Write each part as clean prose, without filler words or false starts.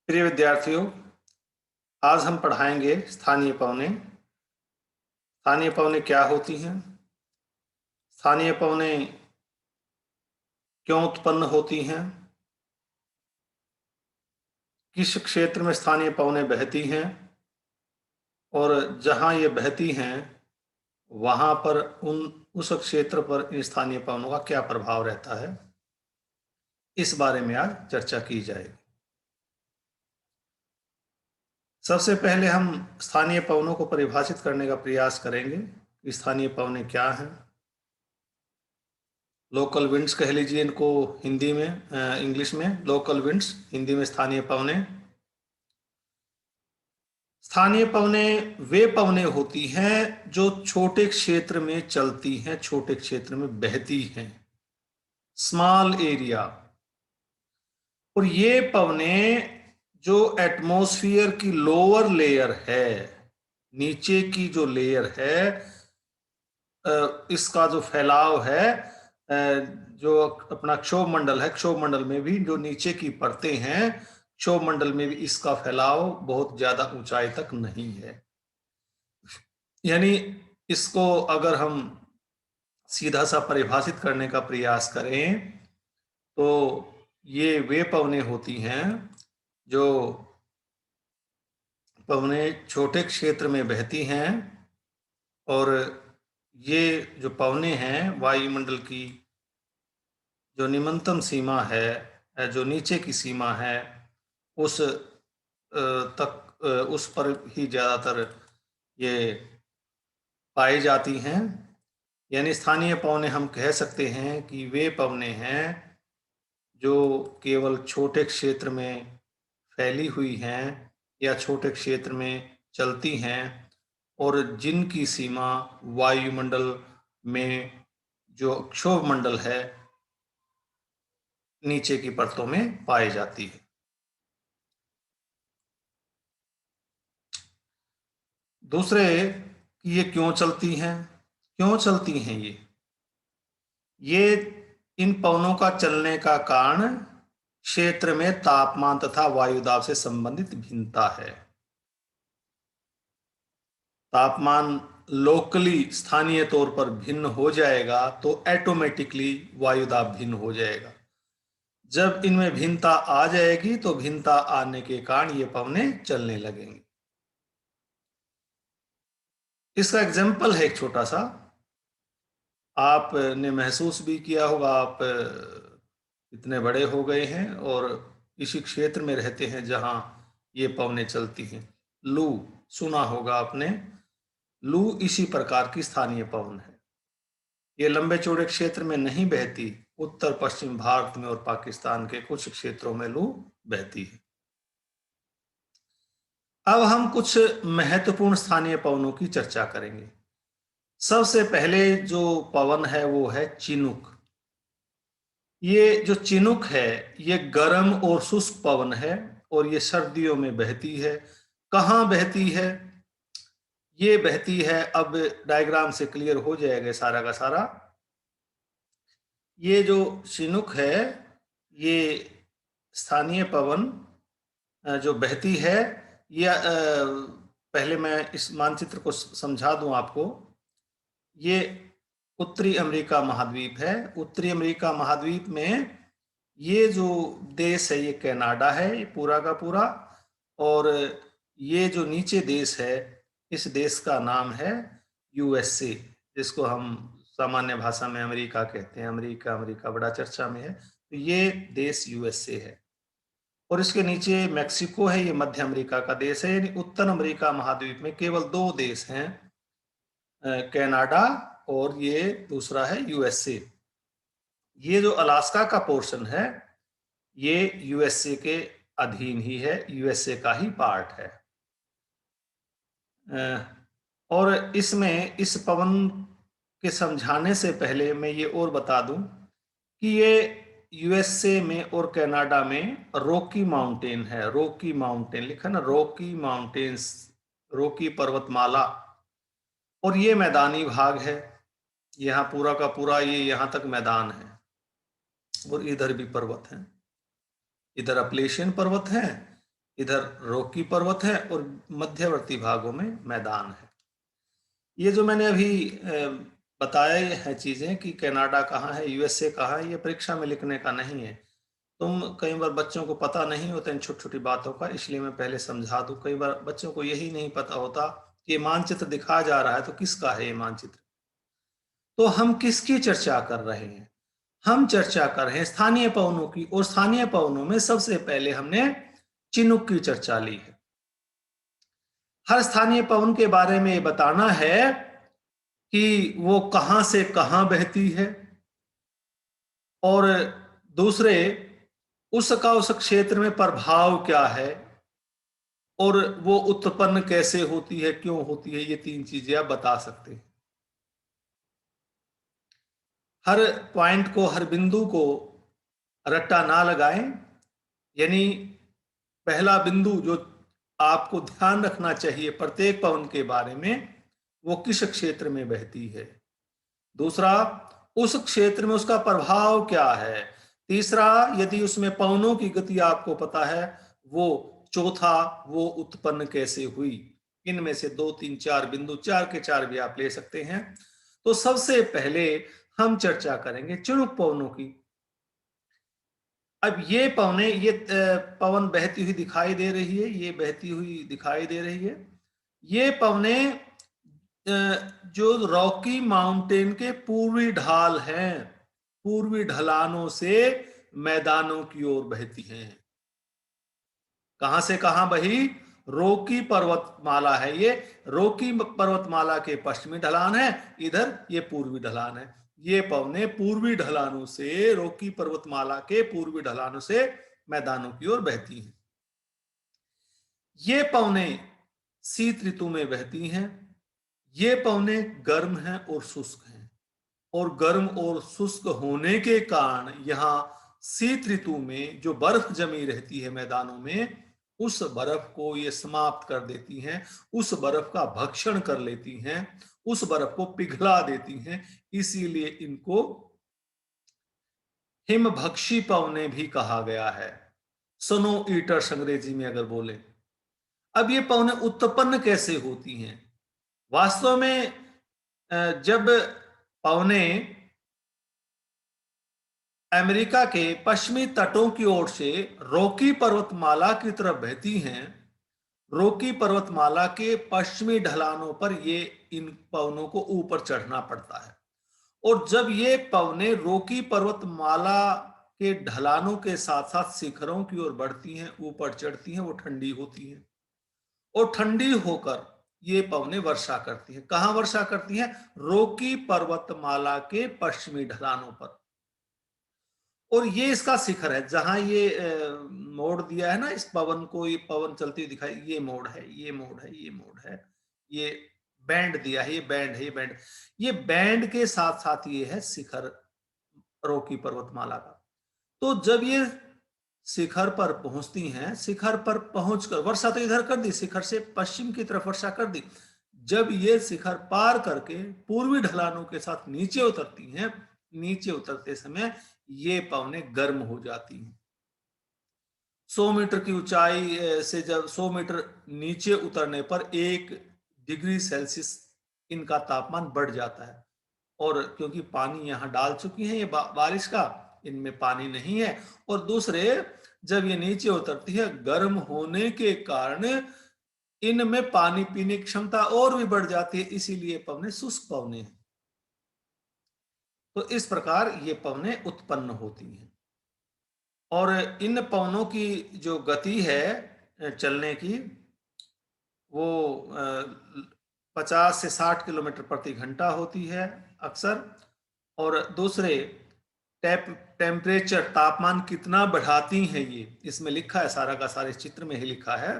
प्रिय विद्यार्थियों, आज हम पढ़ाएंगे स्थानीय पवनें। स्थानीय पवनें क्या होती हैं? स्थानीय पवनें क्यों उत्पन्न होती हैं? किस क्षेत्र में स्थानीय पवनें बहती हैं और जहां ये बहती हैं वहां पर उस क्षेत्र पर इन स्थानीय पवनों का क्या प्रभाव रहता है, इस बारे में आज चर्चा की जाएगी। सबसे पहले हम स्थानीय पवनों को परिभाषित करने का प्रयास करेंगे कि स्थानीय पवनें क्या हैं। लोकल विंड्स कह लीजिए इनको हिंदी में, इंग्लिश में लोकल विंड्स, हिंदी में स्थानीय पवनें। स्थानीय पवनें वे पवनें होती हैं जो छोटे क्षेत्र में चलती हैं, छोटे क्षेत्र में बहती हैं, स्मॉल एरिया। और ये पवनें जो एटमॉस्फेयर की लोअर लेयर है, नीचे की जो लेयर है, इसका जो फैलाव है, जो अपना क्षोभ मंडल है, क्षोभ मंडल में भी जो नीचे की परतें हैं, क्षोभ मंडल में भी इसका फैलाव बहुत ज्यादा ऊंचाई तक नहीं है। यानी इसको अगर हम सीधा सा परिभाषित करने का प्रयास करें तो ये वे पवनें होती हैं जो पवनें छोटे क्षेत्र में बहती हैं और ये जो पवनें हैं वायुमंडल की जो निम्नतम सीमा है, जो नीचे की सीमा है, उस उस पर ही ज़्यादातर ये पाई जाती हैं। यानी स्थानीय पवनें हम कह सकते हैं कि वे पवनें हैं जो केवल छोटे क्षेत्र में फैली हुई हैं या छोटे क्षेत्र में चलती हैं और जिनकी सीमा वायुमंडल में जो क्षोभ मंडल है नीचे की परतों में पाई जाती है। दूसरे, ये क्यों चलती हैं? क्यों चलती हैं ये इन पवनों का चलने का कारण क्षेत्र में तापमान तथा वायुदाब से संबंधित भिन्नता है। तापमान लोकली स्थानीय तौर पर भिन्न हो जाएगा तो ऑटोमेटिकली वायुदाब भिन्न हो जाएगा। जब इनमें भिन्नता आ जाएगी तो भिन्नता आने के कारण ये पवनें चलने लगेंगी। इसका एग्जाम्पल है एक छोटा सा, आपने महसूस भी किया होगा। आप इतने बड़े हो गए हैं और इसी क्षेत्र में रहते हैं जहां ये पवनें चलती हैं। लू सुना होगा आपने। लू इसी प्रकार की स्थानीय पवन है। ये लंबे चौड़े क्षेत्र में नहीं बहती, उत्तर पश्चिम भारत में और पाकिस्तान के कुछ क्षेत्रों में लू बहती है। अब हम कुछ महत्वपूर्ण स्थानीय पवनों की चर्चा करेंगे। सबसे पहले जो पवन है वो है चिनुक। ये जो चिनुक है ये गर्म और शुष्क पवन है और ये सर्दियों में बहती है। कहाँ बहती है? ये बहती है, अब डायग्राम से क्लियर हो जाएगा सारा का सारा। ये जो चिनुक है ये स्थानीय पवन जो बहती है, ये पहले मैं इस मानचित्र को समझा दूं आपको। ये उत्तरी अमेरिका महाद्वीप है। उत्तरी अमेरिका महाद्वीप में ये जो देश है ये कनाडा है, ये पूरा का पूरा। और ये जो नीचे देश है इस देश का नाम है यूएसए, जिसको हम सामान्य भाषा में अमेरिका कहते हैं। अमेरिका अमेरिका बड़ा चर्चा में है, तो ये देश यूएसए है। और इसके नीचे मेक्सिको है, ये मध्य अमेरिका का देश है। यानी उत्तर अमेरिका महाद्वीप में केवल दो देश हैं, कनाडा और ये दूसरा है यूएसए। ये जो अलास्का का पोर्शन है ये यूएसए के अधीन ही है, यूएसए का ही पार्ट है। और इसमें इस पवन के समझाने से पहले मैं ये और बता दूं कि ये यूएसए में और कनाडा में रॉकी माउंटेन है। रॉकी माउंटेन लिखा ना, रॉकी माउंटेन्स, रॉकी पर्वतमाला। और ये मैदानी भाग है, यहाँ पूरा का पूरा ये यहाँ तक मैदान है और इधर भी पर्वत है। इधर अपलेशियन पर्वत है, इधर रॉकी पर्वत है और मध्यवर्ती भागों में मैदान है। ये जो मैंने अभी बताया है चीजें कि कनाडा कहाँ है, यूएसए कहाँ है, ये परीक्षा में लिखने का नहीं है। तुम कई बार बच्चों को पता नहीं होता इन छोटी छोटी बातों का, इसलिए मैं पहले समझा दूं। कई बार बच्चों को यही नहीं पता होता कि ये मानचित्र दिखाया जा रहा है तो किसका है ये मानचित्र। तो हम किसकी चर्चा कर रहे हैं? हम चर्चा कर रहे हैं स्थानीय पवनों की, और स्थानीय पवनों में सबसे पहले हमने चिनूक की चर्चा ली है। हर स्थानीय पवन के बारे में ये बताना है कि वो कहां से कहां बहती है, और दूसरे उसका उस क्षेत्र में प्रभाव क्या है, और वो उत्पन्न कैसे होती है, क्यों होती है। ये तीन चीजें आप बता सकते हैं। हर पॉइंट को, हर बिंदु को रट्टा ना लगाएं। यानी पहला बिंदु जो आपको ध्यान रखना चाहिए प्रत्येक पवन के बारे में, वो किस क्षेत्र में बहती है। दूसरा, उस क्षेत्र में उसका प्रभाव क्या है। तीसरा, यदि उसमें पवनों की गति आपको पता है वो। चौथा, वो उत्पन्न कैसे हुई। इनमें से 2, 3, 4 बिंदु, 4 के 4 भी आप ले सकते हैं। तो सबसे पहले हम चर्चा करेंगे चिणुक पवनों की। अब ये पवने, ये पवन बहती हुई दिखाई दे रही है, ये बहती हुई दिखाई दे रही है। ये पवने जो रॉकी माउंटेन के पूर्वी ढाल हैं, पूर्वी ढलानों से मैदानों की ओर बहती हैं। कहां से कहां बही? रॉकी पर्वतमाला है ये, रॉकी पर्वतमाला के पश्चिमी ढलान है, इधर ये पूर्वी ढलान है। ये पवने पूर्वी ढलानों से, रॉकी पर्वतमाला के पूर्वी ढलानों से मैदानों की ओर बहती हैं। ये पवने शीत ऋतु में बहती हैं। ये पवने गर्म हैं और शुष्क हैं, और गर्म और शुष्क होने के कारण यहाँ शीत ऋतु में जो बर्फ जमी रहती है मैदानों में, उस बर्फ को ये समाप्त कर देती हैं, उस बर्फ का भक्षण कर लेती हैं, उस बर्फ को पिघला देती हैं। इसीलिए इनको हिमभक्षी पवने भी कहा गया है, स्नो ईटर्स अंग्रेजी में अगर बोले। अब ये पवने उत्पन्न कैसे होती हैं? वास्तव में जब पवने अमेरिका के पश्चिमी तटों की ओर से रॉकी पर्वतमाला की तरफ बहती हैं, रॉकी पर्वतमाला के पश्चिमी ढलानों पर ये इन पवनों को ऊपर चढ़ना पड़ता है। और जब ये पवने रॉकी पर्वतमाला के ढलानों के साथ साथ शिखरों की ओर बढ़ती हैं, ऊपर चढ़ती हैं, वो ठंडी होती हैं, और ठंडी होकर ये पवने वर्षा करती हैं। कहां वर्षा करती हैं? रॉकी पर्वतमाला के पश्चिमी ढलानों पर। और ये इसका शिखर है जहां ये मोड़ दिया है ना इस पवन को, ये पवन चलती हुई दिखाई, ये मोड़ है, ये मोड़ है, ये मोड़ है, ये बैंड दिया है, ये बैंड है, ये बैंड। ये बैंड के साथ साथ ये है शिखर रॉकी पर्वतमाला का। तो जब ये शिखर पर पहुंचती हैं, शिखर पर पहुंचकर वर्षा तो इधर कर दी, शिखर से पश्चिम की तरफ वर्षा कर दी। जब ये शिखर पार करके पूर्वी ढलानों के साथ नीचे उतरती हैं, नीचे उतरते समय ये पवने गर्म हो जाती हैं। 100 मीटर की ऊंचाई से जब 100 मीटर नीचे उतरने पर 1 डिग्री सेल्सियस इनका तापमान बढ़ जाता है। और क्योंकि पानी यहाँ डाल चुकी है ये बारिश का, इनमें पानी नहीं है। और दूसरे, जब ये नीचे उतरती है, गर्म होने के कारण इनमें पानी पीने की क्षमता और भी बढ़ जाती है, इसीलिए पवने शुष्क पवने हैं। तो इस प्रकार ये पवने उत्पन्न होती हैं। और इन पवनों की जो गति है चलने की, वो 50 से 60 किलोमीटर प्रति घंटा होती है अक्सर। और दूसरे, टेम्परेचर, तापमान कितना बढ़ाती हैं ये, इसमें लिखा है, सारा का सारे चित्र में ही लिखा है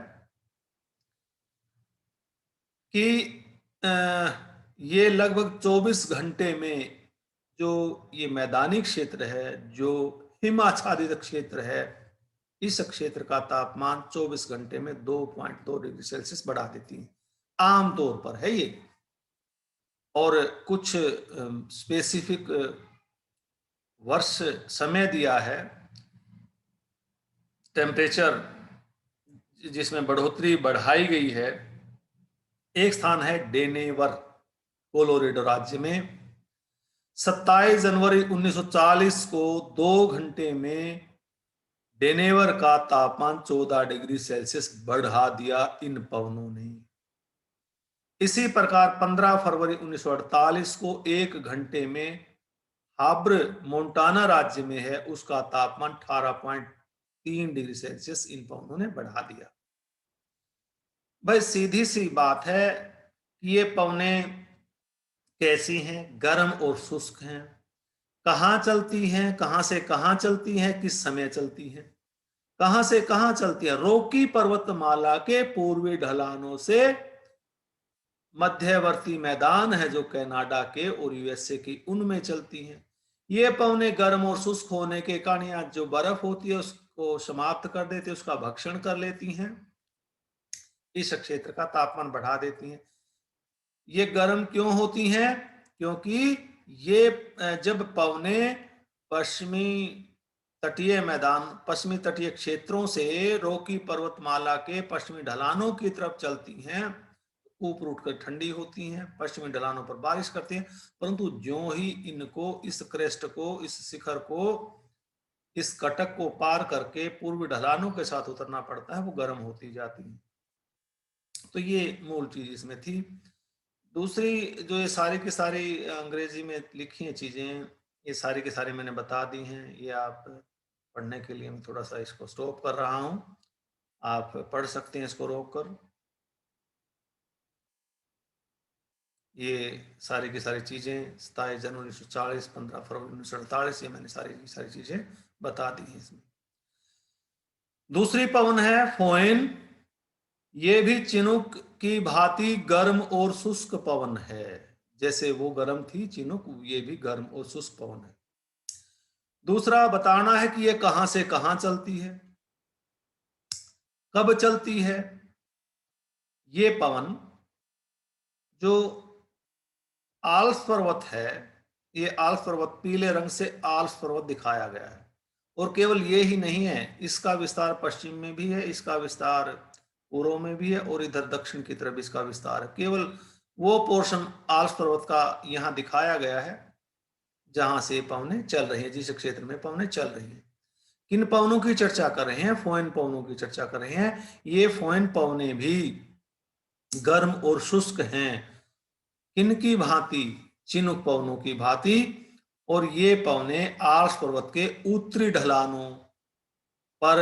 कि ये लगभग 24 घंटे में, जो ये मैदानी क्षेत्र है, जो हिमाच्छादित क्षेत्र है, इस क्षेत्र का तापमान 24 घंटे में 2.2 डिग्री सेल्सियस बढ़ा देती है, आमतौर पर है ये। और कुछ स्पेसिफिक वर्ष समय दिया है टेम्परेचर जिसमें बढ़ोतरी बढ़ाई गई है। एक स्थान है डेनेवर, कोलोराडो राज्य में। 27 जनवरी 1940 को 2 घंटे में डेनेवर का तापमान 14 डिग्री सेल्सियस बढ़ा दिया इन पवनों ने। इसी प्रकार 15 फरवरी 1948 को 1 घंटे में हाब्र, मोंटाना राज्य में है, उसका तापमान 18.3 डिग्री सेल्सियस इन पवनों ने बढ़ा दिया। भाई सीधी सी बात है कि ये पवनें कैसी हैं? गर्म और शुष्क हैं। कहाँ चलती हैं, कहाँ से कहाँ चलती हैं, किस समय चलती हैं? कहाँ से कहाँ चलती है? रॉकी पर्वतमाला के पूर्वी ढलानों से मध्यवर्ती मैदान है जो कनाडा के और यूएसए की, उनमें चलती हैं। ये पवने गर्म और शुष्क होने के कारण यहाँ जो बर्फ होती है उसको समाप्त कर देती है, उसका भक्षण कर लेती हैं, इस क्षेत्र का तापमान बढ़ा देती हैं। ये गर्म क्यों होती हैं? क्योंकि ये जब पवने पश्चिमी तटीय मैदान, पश्चिमी तटीय क्षेत्रों से रॉकी पर्वतमाला के पश्चिमी ढलानों की तरफ चलती हैं, ऊपर उठकर ठंडी होती हैं, पश्चिमी ढलानों पर बारिश करती हैं, परंतु ज्यों ही इनको इस क्रेस्ट को, इस शिखर को, इस कटक को पार करके पूर्वी ढलानों के साथ उतरना पड़ता है, वो गर्म होती जाती है। तो ये मूल चीज इसमें थी। दूसरी जो ये सारी की सारी अंग्रेजी में लिखी हैं चीजें, ये सारी की सारी मैंने बता दी हैं। ये आप पढ़ने के लिए मैं थोड़ा सा इसको स्टॉप कर रहा हूं, आप पढ़ सकते हैं इसको रोक कर। ये सारी की सारी चीजें 27 जनवरी 1940, 15 फरवरी 1948, ये मैंने सारी की सारी चीजें बता दी हैं इसमें। दूसरी पवन है फोएन। ये भी चिनुक की भांति गर्म और शुष्क पवन है। जैसे वो गर्म थी चिनुक, ये भी गर्म और शुष्क पवन है। दूसरा बताना है कि ये कहां से कहां चलती है, कब चलती है। ये पवन जो आल्प्स पर्वत है, ये आल्प्स पर्वत पीले रंग से आल्प्स पर्वत दिखाया गया है। और केवल ये ही नहीं है, इसका विस्तार पश्चिम में भी है, इसका विस्तार पूर्व में भी है, और इधर दक्षिण की तरफ इसका विस्तार है। केवल वो पोर्शन आल्प्स पर्वत का यहाँ दिखाया गया है जहां से पवनें चल रही है, जिस क्षेत्र में पवनें चल रही है। किन पवनों की चर्चा कर रहे हैं? फोएन पवनों की चर्चा कर रहे हैं। ये फोएन पवनें भी गर्म और शुष्क हैं। किनकी भांति? चिनुक पवनों की भांति। और ये पवनें आल्प्स पर्वत के उत्तरी ढलानों पर,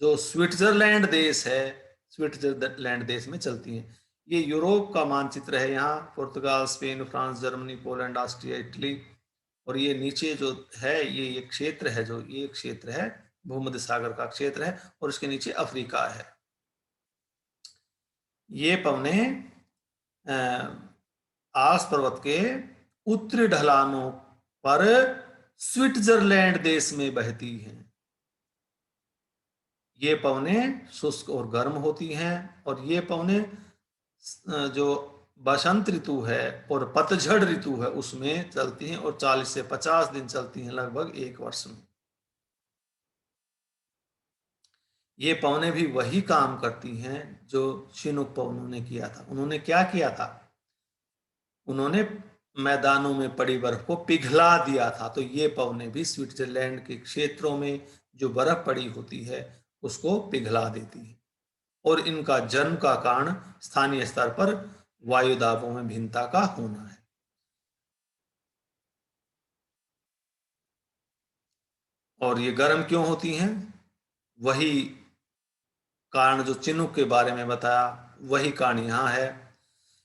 जो स्विट्जरलैंड देश है, स्विट्जरलैंड देश में चलती हैं। ये यूरोप का मानचित्र है। यहाँ Portugal, Spain, France, Germany, Poland, Austria, Italy, और ये नीचे जो है ये क्षेत्र है, जो ये क्षेत्र है भूमध्य सागर का क्षेत्र है, और इसके नीचे अफ्रीका है। ये पवनें आल्प्स पर्वत के उत्तरी ढलानों पर स्विट्जरलैंड देश में बहती हैं। ये पवनें शुष्क और गर्म होती हैं, और ये पवनें जो बसंत ऋतु है और पतझड़ ऋतु है उसमें चलती हैं, और 40 से 50 दिन चलती हैं, लगभग 1 वर्ष में। ये पवनें भी वही काम करती हैं जो चिनुक पवनों ने किया था। उन्होंने क्या किया था? उन्होंने मैदानों में पड़ी बर्फ को पिघला दिया था। तो ये पवनें भी स्विट्जरलैंड के क्षेत्रों में जो बर्फ पड़ी होती है उसको पिघला देती है, और इनका जन्म का कारण स्थानीय स्तर पर वायु दाबों में भिन्नता का होना है। और ये गर्म क्यों होती हैं? वही कारण जो चिनुक के बारे में बताया, वही कारण यहाँ है।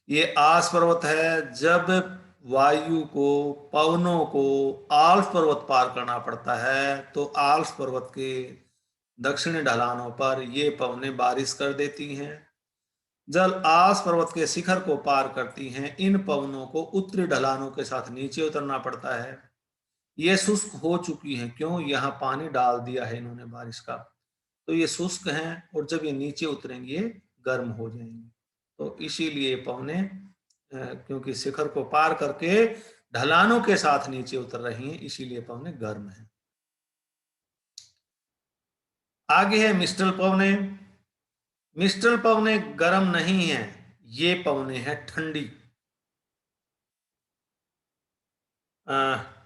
ये आस पर्वत है। जब वायु को, पवनों को आल्प्स पर्वत पार करना पड़ता है, तो आल्प्स पर्वत के दक्षिणी ढलानों पर ये पवनें बारिश कर देती हैं। जब आल्प्स पर्वत के शिखर को पार करती हैं, इन पवनों को उत्तरी ढलानों के साथ नीचे उतरना पड़ता है। ये शुष्क हो चुकी हैं। क्यों? यहाँ पानी डाल दिया है इन्होंने बारिश का, तो ये शुष्क हैं, और जब ये नीचे उतरेंगे ये गर्म हो जाएंगे। तो इसीलिए पवने, क्योंकि शिखर को पार करके ढलानों के साथ नीचे उतर रही हैं, इसीलिए पवने गर्म है। आगे है मिस्टल पवने। मिस्टल पवनें गर्म नहीं है, ये पवनें हैं ठंडी।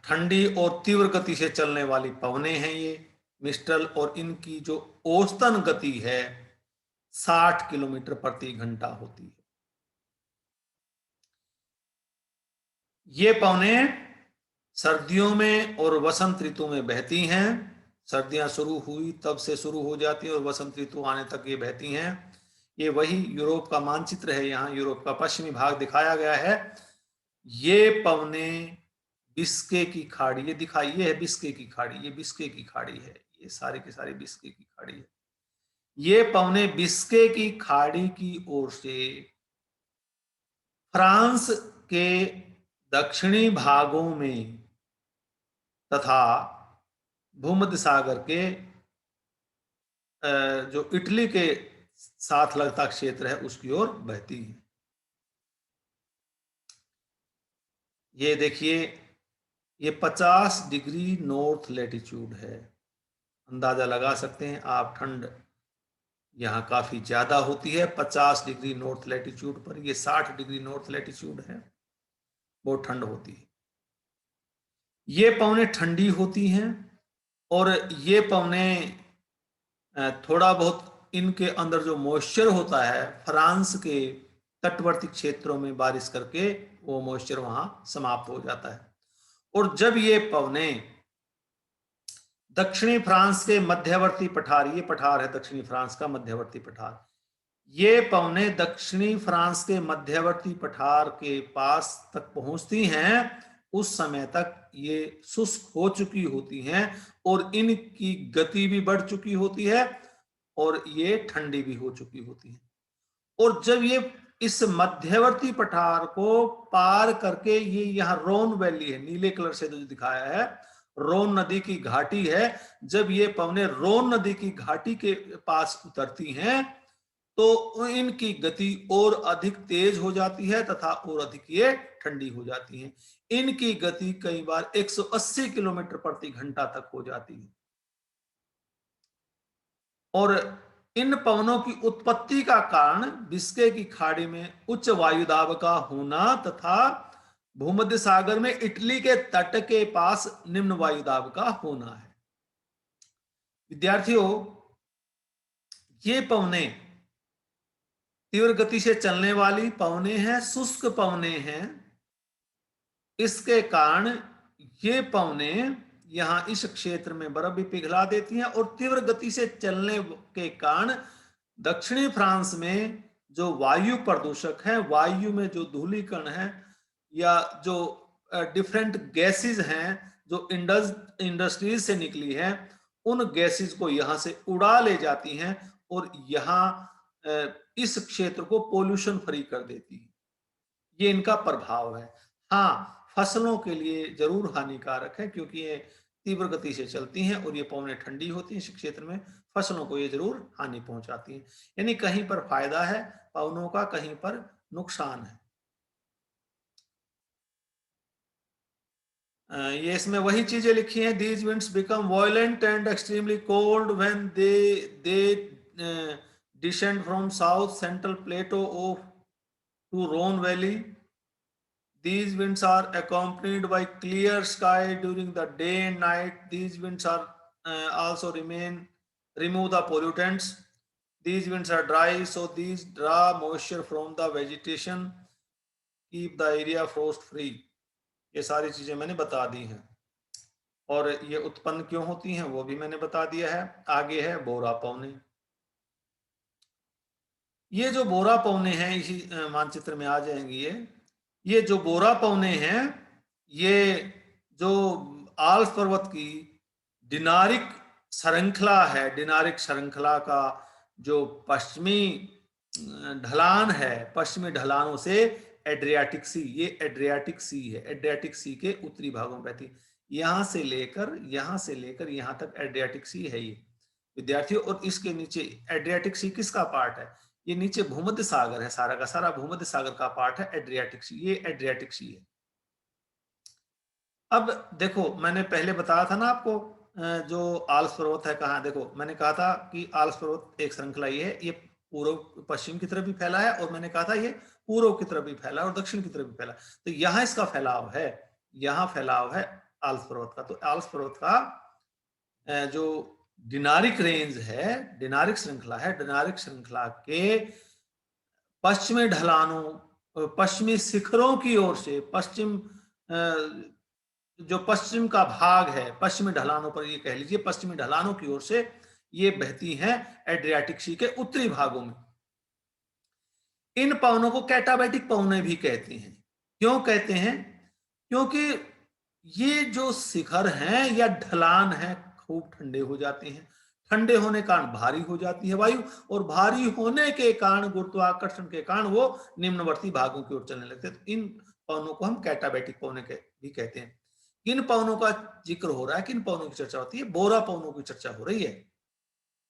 ठंडी और तीव्र गति से चलने वाली पवनें हैं ये मिस्टल, और इनकी जो औसतन गति है 60 किलोमीटर प्रति घंटा होती है। ये पवनें सर्दियों में और वसंत ऋतु में बहती हैं। सर्दियां शुरू हुई तब से शुरू हो जाती है और वसंत ऋतु आने तक ये बहती हैं। ये वही यूरोप का मानचित्र है, यहाँ यूरोप का पश्चिमी भाग दिखाया गया है। ये पवनें बिस्के की खाड़ी, ये दिखाई, ये है बिस्के की खाड़ी, ये बिस्के की खाड़ी है, ये सारी की सारी बिस्के की खाड़ी है। ये पवनें बिस्के की खाड़ी की ओर से फ्रांस के दक्षिणी भागों में तथा भूमध्य सागर के जो इटली के साथ लगता क्षेत्र है उसकी ओर बहती है। ये देखिए, ये 50 डिग्री नॉर्थ लैटिट्यूड है। अंदाजा लगा सकते हैं आप, ठंड यहाँ काफी ज्यादा होती है 50 डिग्री नॉर्थ लैटिट्यूड पर। ये 60 डिग्री नॉर्थ लैटिट्यूड है, बहुत ठंड होती है। ये पवनें ठंडी होती हैं और ये पवनें थोड़ा बहुत इनके अंदर जो मॉइस्चर होता है, फ्रांस के तटवर्ती क्षेत्रों में बारिश करके वो मॉइस्चर वहां समाप्त हो जाता है। और जब ये पवनें दक्षिणी फ्रांस के मध्यवर्ती पठार, ये पठार है दक्षिणी फ्रांस का मध्यवर्ती पठार, ये पवनें दक्षिणी फ्रांस के मध्यवर्ती पठार के पास तक पहुंचती हैं, उस समय तक ये शुष्क हो चुकी होती हैं और इनकी गति भी बढ़ चुकी होती है और ये ठंडी भी हो चुकी होती है। और जब ये इस मध्यवर्ती पठार को पार करके, ये यहाँ रोन वैली है, नीले कलर से जो दिखाया है रोन नदी की घाटी है, जब ये पवनें रोन नदी की घाटी के पास उतरती हैं तो इनकी गति और अधिक तेज हो जाती है तथा और अधिक ये ठंडी हो जाती हैं। इनकी गति कई बार 180 किलोमीटर प्रति घंटा तक हो जाती है। और इन पवनों की उत्पत्ति का कारण बिस्के की खाड़ी में उच्च वायुदाब का होना तथा भूमध्य सागर में इटली के तट के पास निम्न वायुदाब का होना है। विद्यार्थियों, ये पवने तीव्र गति से चलने वाली पवने हैं, शुष्क पवने हैं। इसके कारण ये पवने यहाँ इस क्षेत्र में बर्फ भी पिघला देती हैं और तीव्र गति से चलने के कारण दक्षिणी फ्रांस में जो वायु प्रदूषक है, वायु में जो धूलिकण है या जो डिफरेंट गैसेस हैं जो इंडस्ट्रीज से निकली है, उन गैसेस को यहाँ से उड़ा ले जाती हैं और यहाँ इस क्षेत्र को पोल्यूशन फ्री कर देती है। ये इनका प्रभाव है। हाँ, फसलों के लिए जरूर हानिकारक है क्योंकि ये तीव्र गति से चलती हैं और ये पवनें ठंडी होती हैं, इस क्षेत्र में फसलों को ये जरूर हानि पहुंचाती हैं। यानी कहीं पर फायदा है पवनों का, कहीं पर नुकसान है। ये इसमें वही चीजें लिखी हैं, these winds become violent and extremely cold when they descend from south central plateau of to Rhone Valley. These winds are accompanied by clear sky during the day and night. These winds are also remove the pollutants. These winds are dry, so these draw moisture from the vegetation, keep the area frost free. ये सारी चीजें मैंने बता दी हैं और ये उत्पन्न क्यों होती हैं वो भी मैंने बता दिया है। आगे है बोरा पवने। ये जो बोरा पवने हैं इसी मानचित्र में आ जाएंगी। ये जो बोरा पवने हैं, ये जो आल्प्स पर्वत की डिनारिक श्रृंखला है, डिनारिक श्रृंखला का जो पश्चिमी ढलान है, पश्चिमी ढलानों से एड्रियाटिक सी, ये एड्रियाटिक सी है, एड्रियाटिक सी के उत्तरी भागों में बहती, यहां से लेकर यहां तक एड्रियाटिक सी है ये विद्यार्थियों। और इसके नीचे एड्रियाटिक सी किसका पार्ट है? ये नीचे भूमध्य सागर है, सारा का सारा भूमध्य सागर का पार्ट है एड्रियाटिक सी, ये एड्रियाटिक सी है। अब देखो, मैंने पहले बताया था ना आपको जो आल्प्स पर्वत है कहाँ, देखो मैंने कहा था कि आल्प्स पर्वत एक श्रृंखला ये है, ये पूर्व पश्चिम की तरफ भी फैला है, और मैंने कहा था ये पूर्व की तरफ भी फैला है और दक्षिण की तरफ भी फैला है। तो यहाँ इसका फैलाव है, यहाँ फैलाव है आल्प्स पर्वत का। तो आल्प्स पर्वत का जो डिनारिक रेंज है, डिनारिक श्रृंखला है, डिनारिक श्रृंखला के पश्चिमी ढलानों, पश्चिमी शिखरों की ओर से, जो पश्चिम का भाग है, पश्चिमी ढलानों पर, ये कह लीजिए पश्चिमी ढलानों की ओर से ये बहती हैं एड्रियाटिक सी के उत्तरी भागों में। इन पवनों को कैटाबैटिक पवने भी कहते हैं। क्यों कहते हैं? क्योंकि ये जो शिखर हैं या ढलान है, खूब ठंडे हो जाते हैं। ठंडे होने के कारण भारी हो जाती है वायु, और भारी होने के कारण, गुरुत्वाकर्षण के कारण, वो निम्नवर्ती भागों की ओर चलने लगते हैं। तो इन पवनों को हम कैटाबैटिक पवने भी कहते हैं। किन पवनों का जिक्र हो रहा है, किन पवनों की चर्चा होती है? बोरा पवनों की चर्चा हो रही है।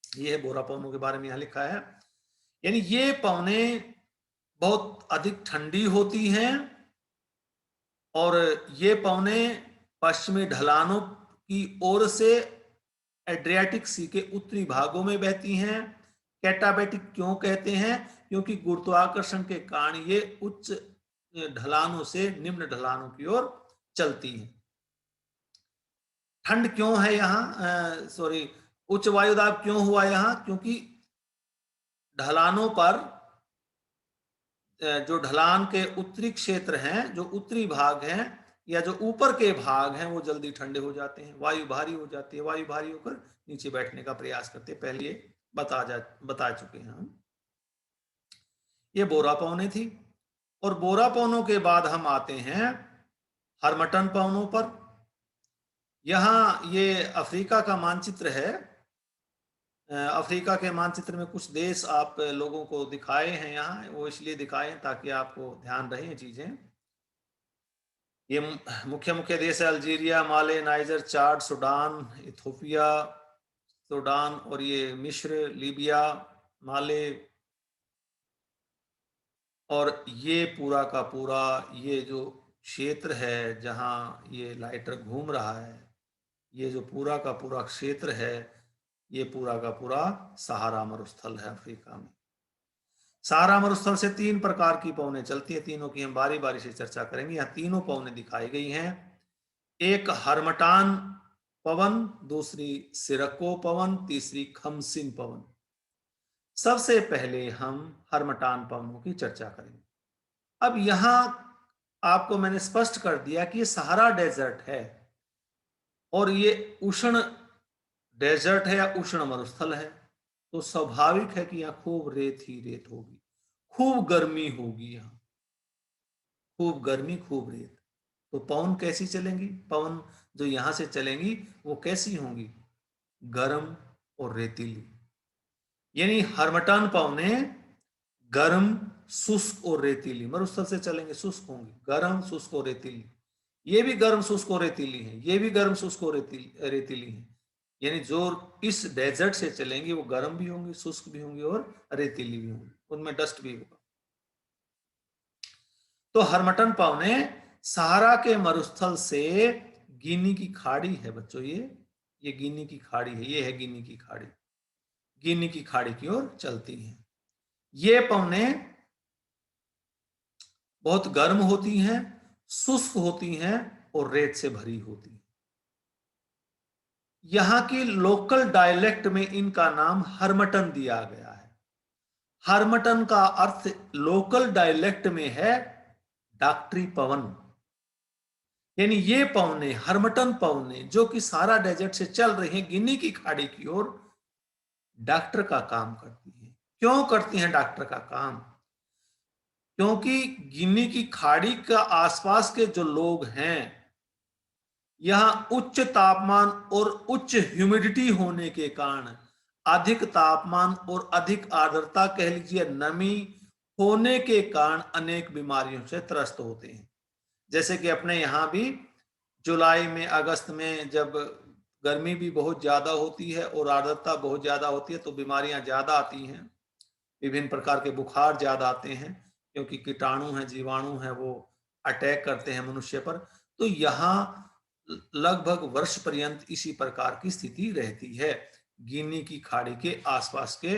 ये है बोरा पवनों के बारे में यहां लिखा है। यानी ये पवने बहुत अधिक ठंडी होती हैं, और ये पवने पश्चिमी ढलानों की ओर से एड्रियाटिक सी के उत्तरी भागों में बहती हैं। कैटाबैटिक क्यों कहते हैं? क्योंकि गुरुत्वाकर्षण के कारण ये उच्च ढलानों से निम्न ढलानों की ओर चलती हैं। ठंड क्यों है यहाँ, सॉरी, उच्च वायुदाब क्यों हुआ यहाँ? क्योंकि ढलानों पर, जो ढलान के उत्तरी क्षेत्र हैं, जो उत्तरी भाग हैं या जो ऊपर के भाग हैं, वो जल्दी ठंडे हो जाते हैं, वायु भारी हो जाती है, वायु भारी होकर नीचे बैठने का प्रयास करते हैं। पहले ये बता चुके हैं हम। ये बोरा पवने थी, और बोरा पवनों के बाद हम आते हैं हर्मटन पवनों पर। यहाँ ये अफ्रीका का मानचित्र है। अफ्रीका के मानचित्र में कुछ देश आप लोगों को दिखाए हैं यहाँ, वो इसलिए दिखाए हैं ताकि आपको ध्यान रहे चीजें। ये मुख्य मुख्य देश है: अल्जीरिया, माले, नाइजर, चाड, सूडान, इथोपिया, सूडान, और ये मिस्र, लीबिया, माले, और ये पूरा का पूरा ये जो क्षेत्र है जहाँ ये लाइटर घूम रहा है, ये जो पूरा का पूरा क्षेत्र है, ये पूरा का पूरा सहारा मरुस्थल है अफ्रीका में। सहारा मरुस्थल से 3 प्रकार की पवनें चलती है, तीनों की हम बारी बारी से चर्चा करेंगे। यहाँ तीनों पवनें दिखाई गई हैं। एक हर्मटान पवन, दूसरी सिरको पवन, तीसरी खमसिन पवन। सबसे पहले हम हर्मटान पवनों की चर्चा करेंगे। अब यहां आपको मैंने स्पष्ट कर दिया कि ये सहारा डेजर्ट है, और ये उष्ण डेजर्ट है या उष्ण मरुस्थल है, तो स्वाभाविक है कि यहाँ खूब रेत ही रेत होगी, खूब गर्मी होगी, यहाँ खूब गर्मी, खूब रेत। तो पवन कैसी चलेंगी? पवन जो यहां से चलेंगी वो कैसी होंगी? गर्म और रेतीली। यानी हर्मटान पवने गर्म, शुष्क और रेतीली मरुस्थल से चलेंगे, शुष्क होंगी, गर्म, शुष्क और रेतीली। ये भी गर्म, शुष्क और रेतीली है, ये भी गर्म, शुष्क और रेतीली है। यानी जो इस डेजर्ट से चलेंगे वो गर्म भी होंगे, शुष्क भी होंगे और रेतीली भी होंगी, उनमें डस्ट भी होगा। तो हर्मटन पवने सहारा के मरुस्थल से गिनी की खाड़ी है बच्चों, ये गिनी की खाड़ी है, ये है गिनी की खाड़ी, गिनी की खाड़ी की ओर चलती हैं। ये पवने बहुत गर्म होती हैं, शुष्क होती हैं और रेत से भरी होती हैं। यहां की लोकल डायलेक्ट में इनका नाम हर्मटन दिया गया है। हर्मटन का अर्थ लोकल डायलेक्ट में है डॉक्टरी पवन। यानी ये पवने, हर्मटन पवने, जो कि सारा डेजर्ट से चल रही हैं गिनी की खाड़ी की ओर, डॉक्टर का काम करती हैं। क्यों करती हैं डॉक्टर का काम? क्योंकि गिनी की खाड़ी का आसपास के जो लोग हैं, यहां उच्च तापमान और उच्च ह्यूमिडिटी होने के कारण, अधिक तापमान और अधिक आर्द्रता, कह लीजिए नमी होने के कारण अनेक बीमारियों से त्रस्त होते हैं। जैसे कि अपने यहाँ भी जुलाई में, अगस्त में जब गर्मी भी बहुत ज्यादा होती है और आर्द्रता बहुत ज्यादा होती है, तो बीमारियां ज्यादा आती हैं, विभिन्न प्रकार के बुखार ज्यादा आते हैं, क्योंकि कीटाणु हैं, जीवाणु हैं, वो अटैक करते हैं मनुष्य पर। तो यहाँ लगभग वर्ष पर्यंत इसी प्रकार की स्थिति रहती है गिनी की खाड़ी के आसपास के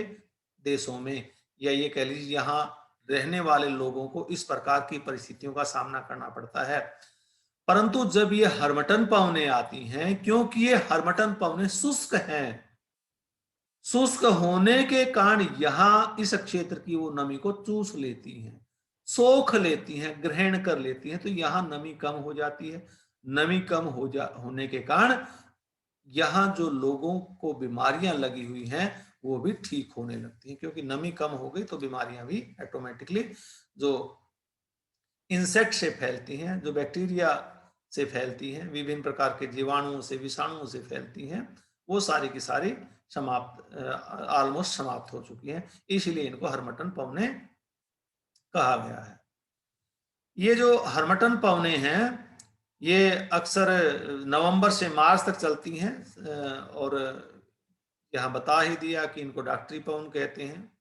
देशों में। या ये कह लीजिए यहाँ रहने वाले लोगों को इस प्रकार की परिस्थितियों का सामना करना पड़ता है। परंतु जब ये हर्मटन पवनें आती हैं, क्योंकि ये हर्मटन पवनें शुष्क हैं, शुष्क होने के कारण यहाँ इस क्षेत्र की वो नमी को चूस लेती हैं, सोख लेती हैं, ग्रहण कर लेती हैं, तो यहाँ नमी कम हो जाती है। नमी कम होने के कारण यहाँ जो लोगों को बीमारियां लगी हुई हैं वो भी ठीक होने लगती हैं, क्योंकि नमी कम हो गई तो बीमारियां भी ऑटोमेटिकली जो इंसेक्ट से फैलती हैं, जो बैक्टीरिया से फैलती हैं, विभिन्न प्रकार के जीवाणुओं से, विषाणुओं से फैलती हैं, वो सारी की सारी समाप्त ऑलमोस्ट समाप्त हो चुकी हैं। इसलिए इनको हर्मटन पवने कहा गया है। ये जो हर्मटन पवने हैं ये अक्सर नवंबर से मार्च तक चलती हैं, और यहाँ बता ही दिया कि इनको डॉक्टरी पवन कहते हैं।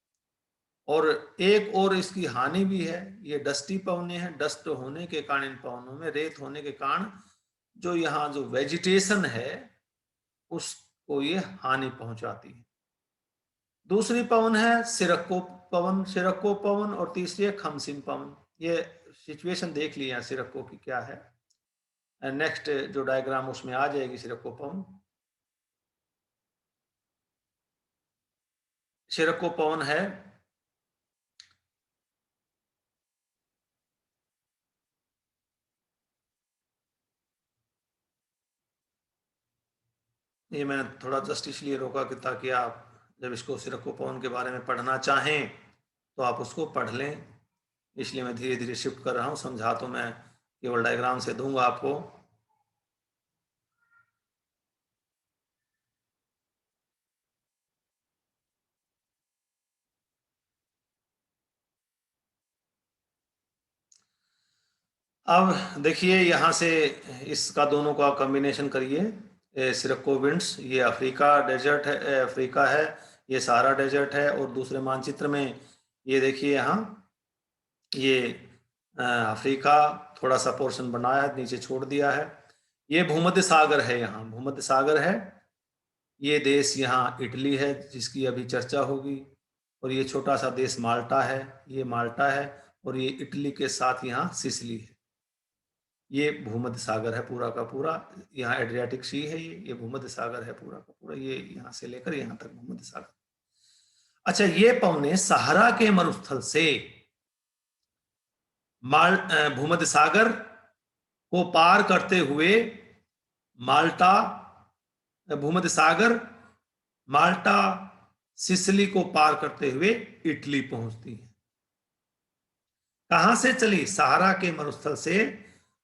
और एक और इसकी हानि भी है, ये डस्टी पवने हैं। डस्ट होने के कारण, इन पवनों में रेत होने के कारण जो यहाँ जो वेजिटेशन है उसको ये हानि पहुंचाती है। दूसरी पवन है सिरक्को पवन, सिरक्को पवन, और तीसरी है खमसिन पवन। ये सिचुएशन देख लिया सिरक्को की क्या है, नेक्स्ट जो डायग्राम उसमें आ जाएगी सिरक्को पवन। सिरक्को पवन है ये, मैंने थोड़ा जस्ट इसलिए रोका कि ताकि आप जब इसको सिरक्को पवन के बारे में पढ़ना चाहें तो आप उसको पढ़ लें। इसलिए मैं धीरे धीरे शिफ्ट कर रहा हूँ, समझा तो मैं केवल डायग्राम से दूंगा आपको। अब देखिए यहाँ से इसका दोनों का कॉम्बिनेशन करिए। सिरक्को विंड्स, ये अफ्रीका डेजर्ट है, अफ्रीका है, ये सहारा डेजर्ट है। और दूसरे मानचित्र में ये देखिए यहाँ ये अफ्रीका थोड़ा सा पोर्शन बनाया है, नीचे छोड़ दिया है। ये भूमध्य सागर है, यहाँ भूमध्य सागर है। ये देश यहाँ इटली है जिसकी अभी चर्चा होगी, और ये छोटा सा देश माल्टा है, ये माल्टा है, और ये इटली के साथ यहाँ सिसिली है। ये भूमध्य सागर है पूरा का पूरा, यहाँ एड्रियाटिक सी है, ये भूमध्य सागर है पूरा का पूरा, ये यहाँ से लेकर यहाँ तक भूमध्य सागर। अच्छा, ये पवने सहारा के मरुस्थल से भूमध्य सागर को पार करते हुए माल्टा, भूमध्य सागर, माल्टा, सिसिली को पार करते हुए इटली पहुंचती है। कहां से चली? सहारा के मरुस्थल से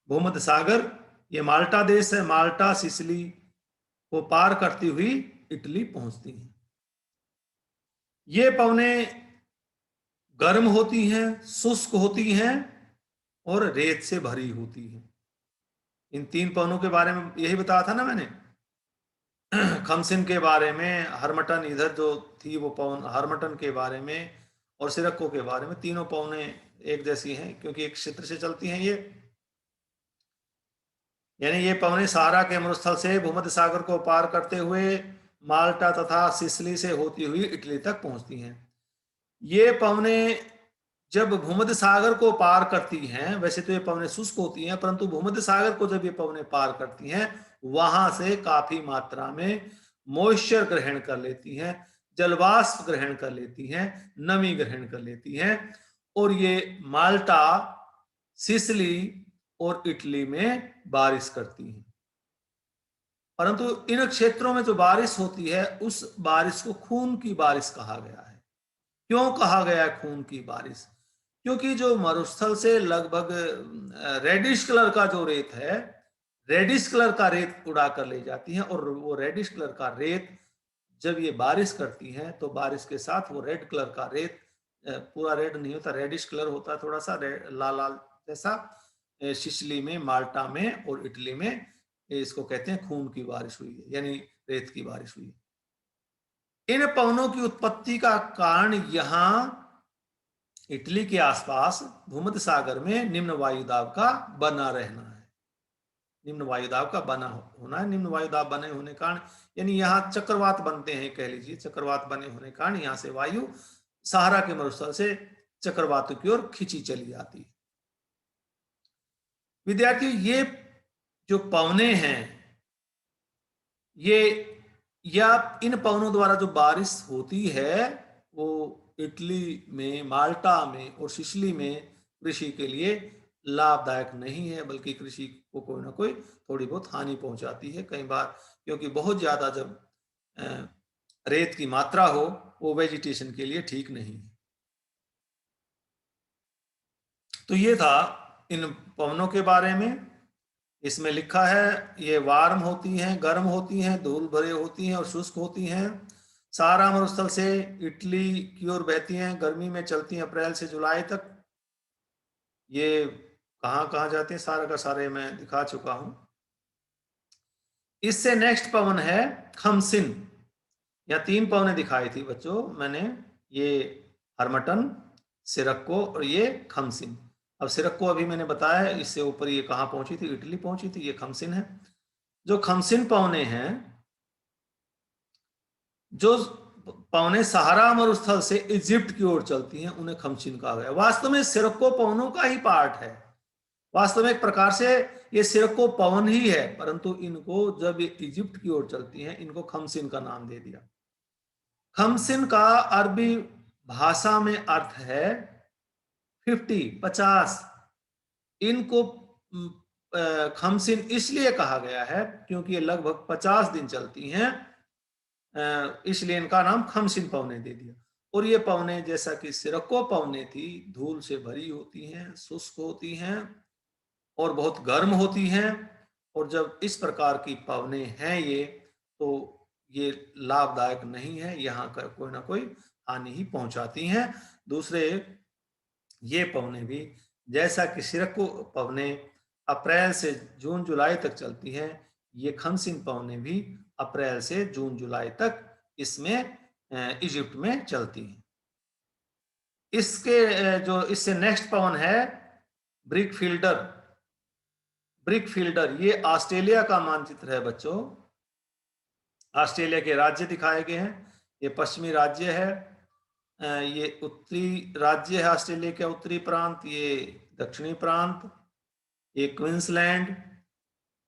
भूमध्य सागर, ये माल्टा देश है, माल्टा सिसिली को पार करती हुई इटली पहुंचती है। ये पवने गर्म होती हैं, शुष्क होती हैं और रेत से भरी होती हैं। इन तीन पवनों के बारे में यही बताया था ना मैंने। खमसिन के बारे में, हरमटन इधर जो थी वो पवन हरमटन के बारे में, और सिरक्को के बारे में, तीनों पवने एक जैसी हैं क्योंकि एक क्षेत्र से चलती हैं ये। यानी ये पवने सहारा के मरुस्थल से भूमध्य सागर को पार करते हुए माल्टा तथा सिसिली से होती हुई इटली तक पहुंचती हैं। ये पवने जब भूमध्य सागर को पार करती हैं, वैसे तो ये पवने शुष्क होती हैं, परंतु भूमध्य सागर को जब ये पवने पार करती हैं वहां से काफी मात्रा में मॉइस्चर ग्रहण कर लेती हैं, जलवाष्प ग्रहण कर लेती हैं, नमी ग्रहण कर लेती हैं, और ये माल्टा, सिसिली और इटली में बारिश करती हैं। परंतु इन क्षेत्रों में जो बारिश होती है उस बारिश को खून की बारिश कहा गया है। क्यों कहा गया है खून की बारिश? क्योंकि जो मरुस्थल से लगभग रेडिश कलर का जो रेत है, रेडिश कलर का रेत उड़ा कर ले जाती है, और वो रेडिश कलर का रेत जब ये बारिश करती है तो बारिश के साथ वो रेड कलर का रेत, पूरा रेड नहीं होता, रेडिश कलर होता है, थोड़ा सा लाल लाल जैसा, सिसिली में, माल्टा में और इटली में इसको कहते हैं खून की बारिश हुई है, यानी रेत की बारिश हुई है। इन पवनों की उत्पत्ति का कारण यहाँ इटली के आसपास भूमध्य सागर में निम्न वायुदाब का बना रहना है। निम्न वायुदाब का बना होना है। निम्न वायुदाब बने होने कारण, यानी यहाँ चक्रवात बनते हैं, कह लीजिए चक्रवात बने होने कारण यहाँ से वायु सहारा के मरुस्थल से चक्रवातों की ओर खींची चली जाती है। विद्यार्थियों, ये जो पवने हैं, ये या इन पवनों द्वारा जो बारिश होती है वो इटली में, माल्टा में और सिसिली में कृषि के लिए लाभदायक नहीं है, बल्कि कृषि को कोई ना कोई थोड़ी बहुत हानि पहुंचाती है कई बार, क्योंकि बहुत ज्यादा जब रेत की मात्रा हो वो वेजिटेशन के लिए ठीक नहीं है। तो ये था इन पवनों के बारे में। इसमें लिखा है ये वार्म होती हैं, गर्म होती हैं, धूल भरे होती हैं और शुष्क होती हैं। सहारा मरुस्थल से इटली की ओर बहती हैं, गर्मी में चलती हैं अप्रैल से जुलाई तक। ये कहाँ कहाँ जाती हैं सारा का सारे मैं दिखा चुका हूं। इससे नेक्स्ट पवन है खमसिन। या 3 पवनें दिखाई थी बच्चों मैंने, ये हरमटन, सिरक्को और ये खमसिन। अब सिरक्को अभी मैंने बताया, इससे ऊपर ये कहाँ पहुंची थी, इटली पहुंची थी, ये खमसिन है। जो खमसिन पवने हैं, जो पवने सहारा मरुस्थल से इजिप्ट की ओर चलती हैं, उन्हें खमसिन कहा गया। वास्तव में सिरक्को पवनों का ही पार्ट है। वास्तव में एक प्रकार से ये सिरक्को पवन ही है, परंतु इनको जब ये इजिप्ट की ओर चलती हैं, इनको खमसिन का नाम दे दिया। खमसिन का अरबी भाषा में अर्थ है 50। इनको खमसिन इसलिए कहा गया है क्योंकि ये लगभग 50 दिन चलती हैं, इसलिए इनका नाम खमसिन पवने दे दिया। और ये पवने जैसा कि सिरक्को पवने थी, धूल से भरी होती हैं, शुष्क होती हैं और बहुत गर्म होती हैं। और जब इस प्रकार की पवने हैं ये, तो ये लाभदायक नहीं है, यहाँ का कोई ना कोई हानि ही पहुंचाती हैं। दूसरे ये पवने भी जैसा कि सिरक्को पवने अप्रैल से जून जुलाई तक चलती हैं, ये खमसिन पवने भी अप्रैल से जून जुलाई तक इसमें इजिप्ट में चलती हैं। इसके जो इससे नेक्स्ट पवन है ब्रिक फील्डर। ब्रिक फील्डर ये ऑस्ट्रेलिया का मानचित्र है बच्चों। ऑस्ट्रेलिया के राज्य दिखाए गए हैं। ये पश्चिमी राज्य है, ये उत्तरी राज्य है ऑस्ट्रेलिया का उत्तरी प्रांत, ये दक्षिणी प्रांत, ये क्वींसलैंड,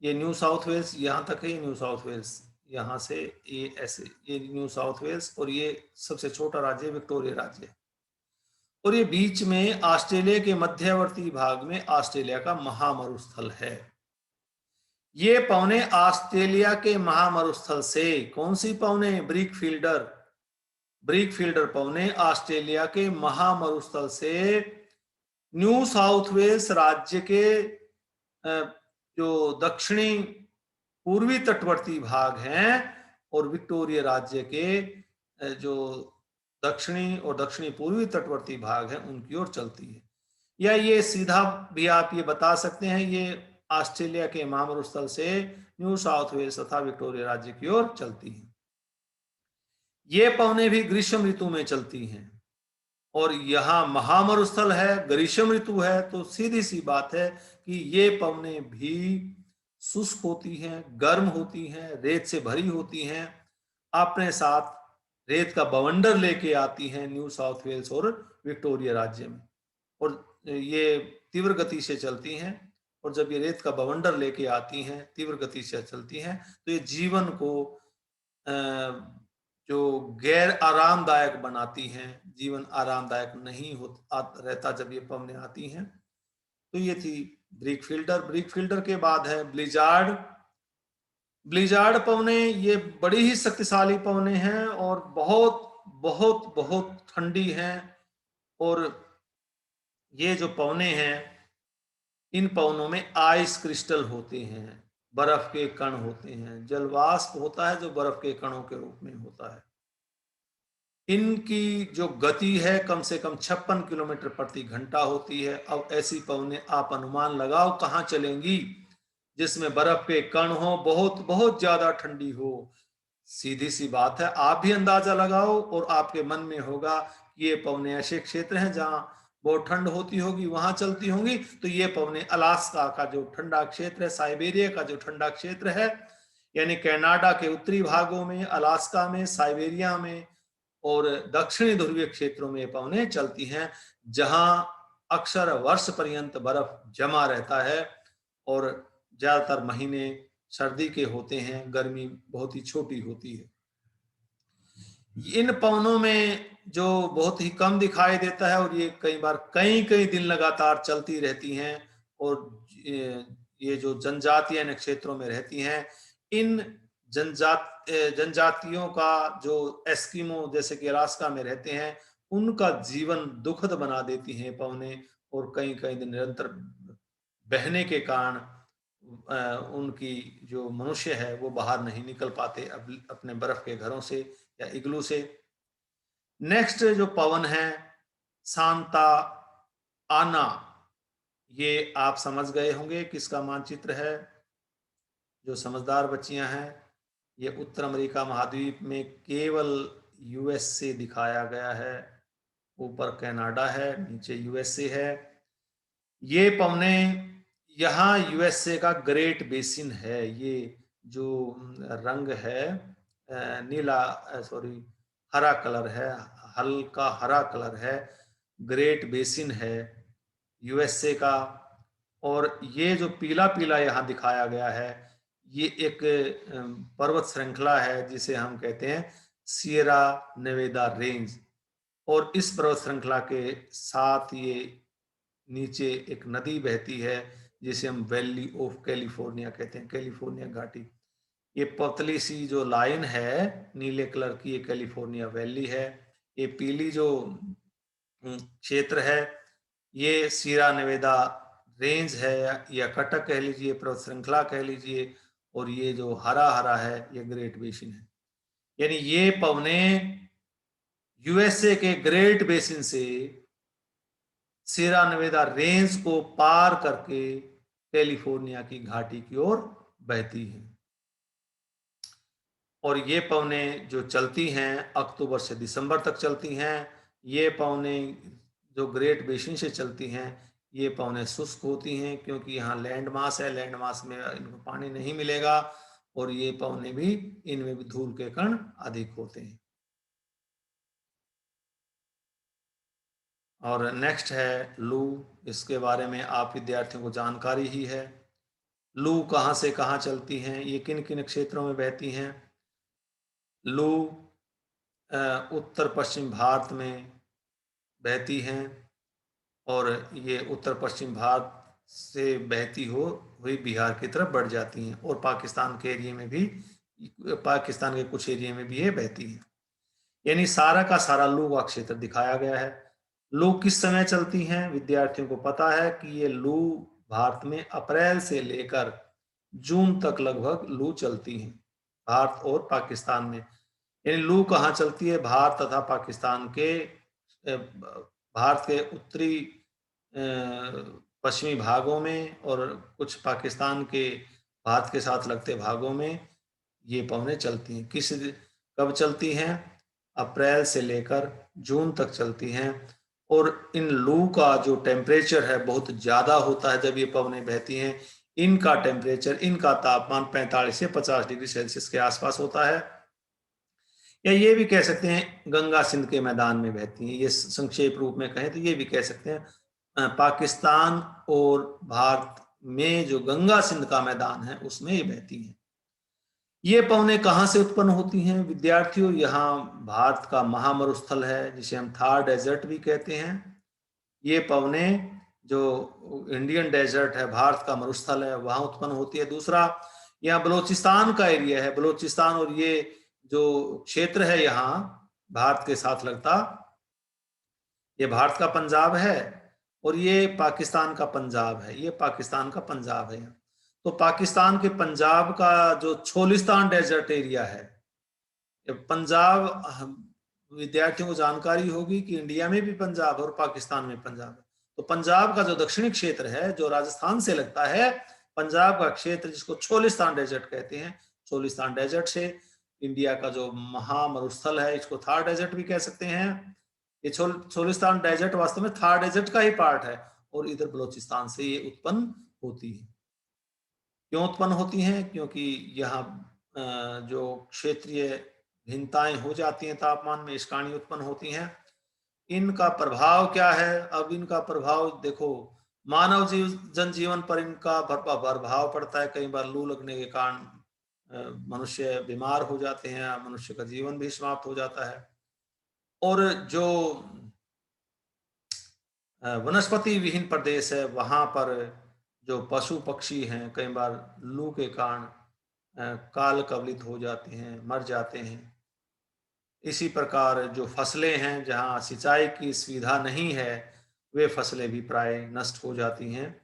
ये न्यू साउथ वेल्स, यहाँ तक है ये न्यू साउथ वेल्स, यहाँ से ये ऐसे ये न्यू साउथ वेल्स, और ये सबसे छोटा राज्य विक्टोरिया राज्य। और ये बीच में ऑस्ट्रेलिया के मध्यवर्ती भाग में ऑस्ट्रेलिया का महामरुस्थल है। ये पवने ऑस्ट्रेलिया के महामरुस्थल से, कौन सी पवने, ब्रिक फील्डर, ब्रिक फील्डर पवने ऑस्ट्रेलिया के महामरुस्थल से न्यू साउथ वेल्स राज्य के जो दक्षिणी पूर्वी तटवर्ती भाग हैं और विक्टोरिया राज्य के जो दक्षिणी और दक्षिणी पूर्वी तटवर्ती भाग हैं उनकी ओर चलती है। या ये सीधा भी आप ये बता सकते हैं, ये ऑस्ट्रेलिया के महामरुस्थल से न्यू साउथ वेल्स तथा विक्टोरिया राज्य की ओर चलती है। ये पवने भी ग्रीष्म ऋतु में चलती हैं और यहाँ महामरुस्थल है, ग्रीष्म ऋतु है, तो सीधी सी बात है कि ये पवने भी शुष्क होती हैं, गर्म होती हैं, रेत से भरी होती हैं, अपने साथ रेत का बवंडर लेके आती हैं न्यू साउथ वेल्स और विक्टोरिया राज्य में, और ये तीव्र गति से चलती हैं। और जब ये रेत का बवंडर लेके आती हैं, तीव्र गति से चलती हैं, तो ये जीवन को जो गैर आरामदायक बनाती हैं, जीवन आरामदायक नहीं होता रहता जब ये पवने आती हैं। तो ये थी ब्रिक फील्डर। ब्रिक फील्डर के बाद है ब्लिजार्ड। ब्लिजार्ड पवने ये बड़ी ही शक्तिशाली पवने हैं और बहुत बहुत बहुत ठंडी हैं। और ये जो पवने हैं, इन पवनों में आइस क्रिस्टल होते हैं, बर्फ के कण होते हैं, जलवाष्प होता है जो बर्फ के कणों के रूप में होता है। इनकी जो गति है कम से कम 56 किलोमीटर प्रति घंटा होती है। अब ऐसी पवने आप अनुमान लगाओ कहाँ चलेंगी जिसमें बर्फ के कण हो, बहुत बहुत ज्यादा ठंडी हो। सीधी सी बात है, आप भी अंदाजा लगाओ और आपके मन में होगा कि ये पवने ऐसे क्षेत्र हैं जहां बहुत ठंड होती होगी, वहां चलती होंगी। तो ये पवने अलास्का का जो ठंडा क्षेत्र है, साइबेरिया का जो ठंडा क्षेत्र है, यानी कनाडा के उत्तरी भागों में, अलास्का में, साइबेरिया में और दक्षिणी ध्रुवीय क्षेत्रों में ये पवनें चलती हैं, जहां अक्सर वर्ष पर्यंत बर्फ जमा रहता है और ज्यादातर महीने सर्दी के होते हैं, गर्मी बहुत ही छोटी होती है। इन पवनों में जो बहुत ही कम दिखाई देता है और ये कई बार कई कई दिन लगातार चलती रहती हैं, और ये जो जनजातियां इन क्षेत्रों में रहती हैं, इन जनजातियों का जो एस्किमो जैसे कि अलास्का में रहते हैं, उनका जीवन दुखद बना देती हैं पवनें, और कई कई दिन निरंतर बहने के कारण उनकी जो मनुष्य है वो बाहर नहीं निकल पाते अपने बर्फ के घरों से या इग्लू से। नेक्स्ट जो पवन है सांता आना, ये आप समझ गए होंगे किसका मानचित्र है। जो समझदार बच्चियां हैं, ये उत्तर अमेरिका महाद्वीप में केवल यूएस से दिखाया गया है। ऊपर कनाडा है, नीचे यूएसए है। ये पवने यहाँ यूएसए का ग्रेट बेसिन है। ये जो रंग है नीला, सॉरी हरा कलर है, हल्का हरा कलर है, ग्रेट बेसिन है यूएसए का। और ये जो पीला पीला यहाँ दिखाया गया है, ये एक पर्वत श्रृंखला है जिसे हम कहते हैं सियरा नेवेदा रेंज। और इस पर्वत श्रृंखला के साथ ये नीचे एक नदी बहती है जिसे हम वैली ऑफ कैलिफोर्निया कहते हैं, कैलिफोर्निया घाटी। ये पतली सी जो लाइन है नीले कलर की, ये कैलिफोर्निया वैली है। ये पीली जो क्षेत्र है ये सीरा नेवेदा रेंज है, या कटक कह लीजिए, पर्वत श्रृंखला कह लीजिए। और ये जो हरा हरा है ये ग्रेट बेसिन है। यानी ये पवने यूएसए के ग्रेट बेसिन से सीरा नेवेदा रेंज को पार करके कैलिफोर्निया की घाटी की ओर बहती है। और ये पवने जो चलती हैं अक्टूबर से दिसंबर तक चलती हैं। ये पवने जो ग्रेट बेसिन से चलती हैं, ये पवने शुष्क होती हैं क्योंकि यहाँ लैंड मास है, लैंड मास में इनको पानी नहीं मिलेगा, और ये पवने भी, इनमें भी धूल के कण अधिक होते हैं। और नेक्स्ट है लू। इसके बारे में आप विद्यार्थियों को जानकारी ही है। लू कहाँ से कहाँ चलती हैं, ये किन किन क्षेत्रों में बहती हैं। लू उत्तर पश्चिम भारत में बहती हैं, और ये उत्तर पश्चिम भारत से बहती हुई बिहार की तरफ बढ़ जाती हैं, और पाकिस्तान के एरिया में भी, पाकिस्तान के कुछ एरिया में भी ये बहती हैं। यानी सारा का सारा लू का क्षेत्र दिखाया गया है। लू किस समय चलती हैं, विद्यार्थियों को पता है कि ये लू भारत में अप्रैल से लेकर जून तक लगभग लू चलती हैं, भारत और पाकिस्तान में। यानी लू कहाँ चलती है, भारत तथा पाकिस्तान के, भारत के उत्तरी पश्चिमी भागों में, और कुछ पाकिस्तान के भारत के साथ लगते भागों में ये पवनें चलती हैं। कब चलती हैं, अप्रैल से लेकर जून तक चलती हैं। और इन लू का जो टेम्परेचर है बहुत ज़्यादा होता है जब ये पवनें बहती हैं। इनका टेम्परेचर, इनका तापमान 45 से 50 डिग्री सेल्सियस के आसपास होता है। या ये भी कह सकते हैं गंगा सिंध के मैदान में बहती हैं। ये संक्षेप रूप में कहें तो ये भी कह सकते हैं पाकिस्तान और भारत में जो गंगा सिंध का मैदान है उसमें ये बहती हैं। ये पवनें कहाँ से उत्पन्न होती हैं विद्यार्थियों, यहाँ भारत का महामरुस्थल है जिसे हम थार डेजर्ट भी कहते हैं। ये पवनें जो इंडियन डेजर्ट है, भारत का मरुस्थल है, वहां उत्पन्न होती है। दूसरा, यहाँ बलोचिस्तान का एरिया है, बलोचिस्तान, और ये जो क्षेत्र है यहाँ भारत के साथ लगता, ये भारत का पंजाब है, और ये पाकिस्तान का पंजाब है, ये पाकिस्तान का पंजाब है। तो पाकिस्तान के पंजाब का जो छोलिस्तान डेजर्ट एरिया है, पंजाब, विद्यार्थियों को जानकारी होगी कि इंडिया में भी पंजाब और पाकिस्तान में पंजाब है। तो पंजाब का जो दक्षिणी क्षेत्र है जो राजस्थान से लगता है, पंजाब का क्षेत्र जिसको छोलिस्तान डेजर्ट कहते हैं, छोलिस्तान डेजर्ट से इंडिया का जो महामरुस्थल है, इसको थार डेजर्ट भी कह सकते हैं। ये छोलिस्तान डेजर्ट वास्तव में थार डेजर्ट का ही पार्ट है, और इधर बलोचिस्तान से ये उत्पन्न होती है। क्यों उत्पन्न होती हैं, क्योंकि यहाँ जो क्षेत्रीय भिन्नताएं हो जाती हैं, तापमान में इस्काणी उत्पन्न होती हैं। इनका प्रभाव क्या है? अब इनका प्रभाव देखो, मानव जनजीवन पर इनका प्रभाव पड़ता है। कई बार लू लगने के कारण मनुष्य बीमार हो जाते हैं, मनुष्य का जीवन भी समाप्त हो जाता है। और जो वनस्पति विहीन प्रदेश है, वहां पर जो पशु पक्षी हैं कई बार लू के कारण काल कवलित हो जाते हैं, मर जाते हैं। इसी प्रकार जो फसलें हैं, जहाँ सिंचाई की सुविधा नहीं है, वे फसलें भी प्राय नष्ट हो जाती हैं।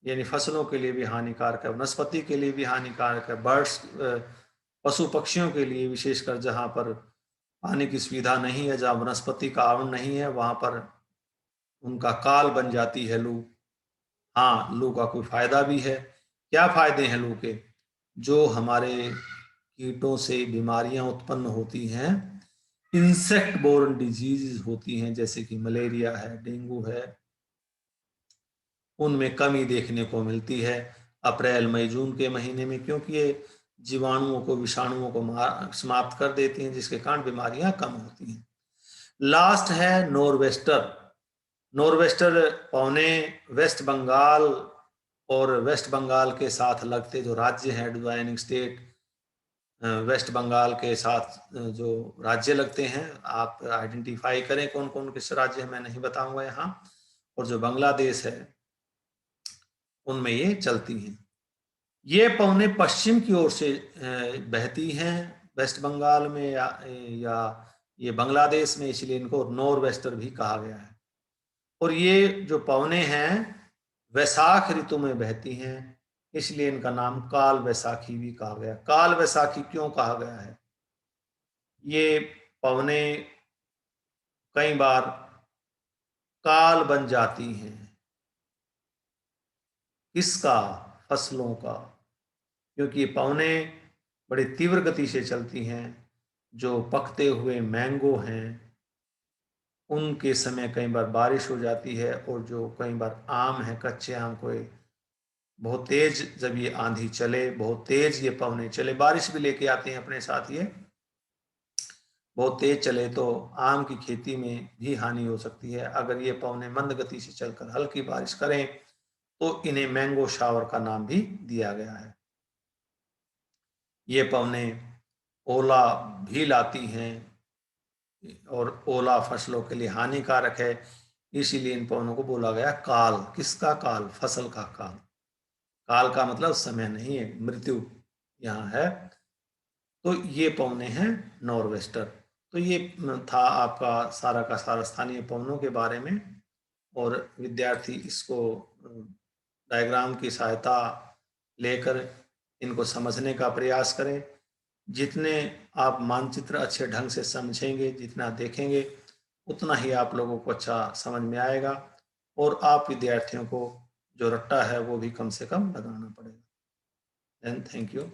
यानी फसलों के लिए भी हानिकारक है, वनस्पति के लिए भी हानिकारक है, बर्ड्स पशु पक्षियों के लिए, विशेषकर जहाँ पर पानी की सुविधा नहीं है, जहाँ वनस्पति का आवरण नहीं है, वहाँ पर उनका काल बन जाती है लू। हाँ, लू का कोई फायदा भी है। क्या फायदे हैं लू के? जो हमारे कीटों से बीमारियां उत्पन्न होती हैं, इंसेक्ट बोर्न डिजीज होती हैं, जैसे कि मलेरिया है, डेंगू है, उनमें कमी देखने को मिलती है अप्रैल मई जून के महीने में, क्योंकि ये जीवाणुओं को, विषाणुओं को समाप्त कर देती हैं, जिसके कारण बीमारियां कम होती हैं। लास्ट है नॉर्वेस्टर। नॉर्वेस्टर पौने वेस्ट बंगाल और वेस्ट बंगाल के साथ लगते जो राज्य हैं, एडजॉइनिंग स्टेट, वेस्ट बंगाल के साथ जो राज्य लगते हैं, आप आइडेंटिफाई करें कौन कौन किस राज्य है, मैं नहीं बताऊंगा यहाँ। और जो बांग्लादेश है, उनमें ये चलती हैं। ये पौने पश्चिम की ओर से बहती हैं, वेस्ट बंगाल में या ये बांग्लादेश में, इसलिए इनको नॉर्वेस्टर भी कहा गया है। और ये जो पवने हैं वैसाख ऋतु में बहती हैं, इसलिए इनका नाम काल वैसाखी भी कहा गया। काल वैसाखी क्यों कहा गया है? ये पवने कई बार काल बन जाती हैं। किसका? फसलों का। क्योंकि ये पवने बड़ी तीव्र गति से चलती हैं। जो पकते हुए मैंगो हैं, उनके समय कई बार बारिश हो जाती है, और जो कई बार आम है, कच्चे आम को बहुत तेज, जब ये आंधी चले, बहुत तेज ये पवने चले, बारिश भी लेके आते हैं अपने साथ, ये बहुत तेज चले तो आम की खेती में भी हानि हो सकती है। अगर ये पवने मंद गति से चलकर हल्की बारिश करें तो इन्हें मैंगो शावर का नाम भी दिया गया है। ये पवने ओला भी लाती हैं, और ओला फसलों के लिए हानिकारक है, इसीलिए इन पवनों को बोला गया काल। किसका काल? फसल का काल। काल का मतलब समय नहीं है, मृत्यु यहाँ है। तो ये पवने हैं नॉर्वेस्टर। तो ये था आपका सारा का सारा स्थानीय पवनों के बारे में। और विद्यार्थी इसको डायग्राम की सहायता लेकर इनको समझने का प्रयास करें। जितने आप मानचित्र अच्छे ढंग से समझेंगे, जितना देखेंगे, उतना ही आप लोगों को अच्छा समझ में आएगा, और आप विद्यार्थियों को जो रट्टा है वो भी कम से कम लगाना पड़ेगा। And thank you.